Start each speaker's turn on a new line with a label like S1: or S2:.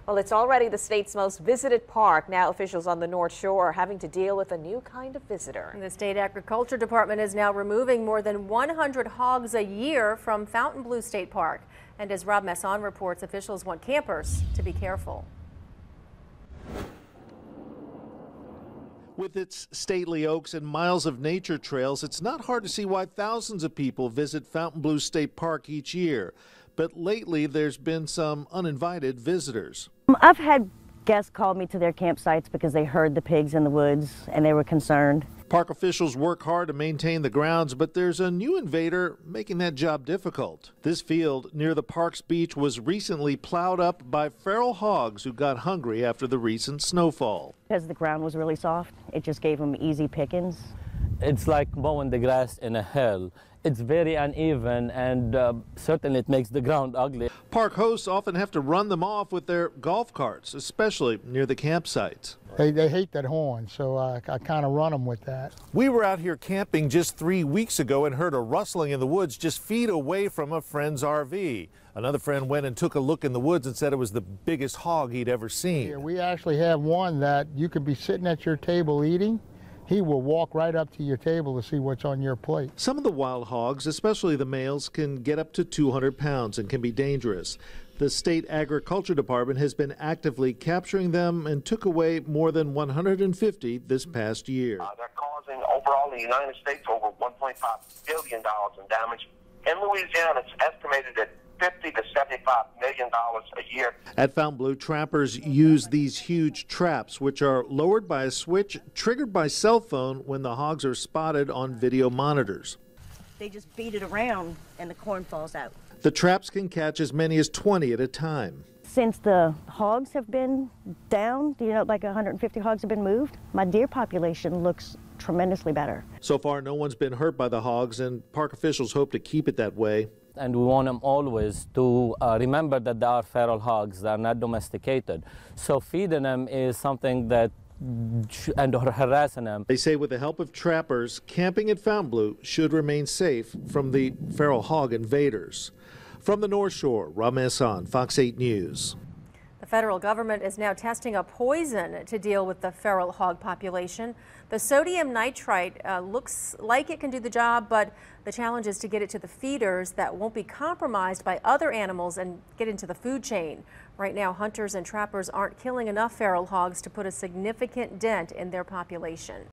S1: Well, it's already the state's most visited park. Now officials on the North Shore are having to deal with a new kind of visitor.
S2: The state agriculture department is now removing more than 100 hogs a year from Fontainebleau State Park. And as Rob Masson reports, officials want campers to be careful.
S3: With its stately oaks and miles of nature trails, it's not hard to see why thousands of people visit Fontainebleau State Park each year. But lately, there's been some uninvited visitors.
S4: I've had guests call me to their campsites because they heard the pigs in the woods and they were concerned.
S3: Park officials work hard to maintain the grounds, but there's a new invader making that job difficult. This field near the park's beach was recently plowed up by feral hogs who got hungry after the recent snowfall.
S4: Because the ground was really soft, it just gave them easy pickings.
S5: It's like mowing the grass in a hill. It's very uneven and certainly it makes the ground ugly.
S3: Park hosts often have to run them off with their golf carts, especially near the campsites.
S6: They hate that horn, so I kind of run them with that.
S3: We were out here camping just 3 weeks ago and heard a rustling in the woods just feet away from a friend's RV. Another friend went and took a look in the woods and said it was the biggest hog he'd ever seen.
S6: Yeah, we actually have one that you could be sitting at your table eating. He will walk right up to your table to see what's on your plate.
S3: Some of the wild hogs, especially the males, can get up to 200 pounds and can be dangerous. The state agriculture department has been actively capturing them and took away more than 150 this past year.
S7: They're causing overall in the United States over $1.5 billion in damage. In Louisiana, it's estimated at $50 to $75 million a year.
S3: At Fontainebleau, trappers use these huge traps, which are lowered by a switch triggered by cell phone when the hogs are spotted on video monitors.
S4: They just beat it around and the corn falls out.
S3: The traps can catch as many as 20 at a time.
S4: Since the hogs have been down, like 150 hogs have been moved, my deer population looks tremendously better.
S3: So far, no one's been hurt by the hogs, and park officials hope to keep it that way.
S5: And we want them always to remember that they are feral hogs, they are not domesticated. So feeding them is something that, and harassing them.
S3: They say with the help of trappers, camping at Fontainebleau should remain safe from the feral hog invaders. From the North Shore, Rob Masson, Fox 8 News.
S2: The federal government is now testing a poison to deal with the feral hog population. The sodium nitrite looks like it can do the job, but the challenge is to get it to the feeders that won't be compromised by other animals and get into the food chain. Right now, hunters and trappers aren't killing enough feral hogs to put a significant dent in their population.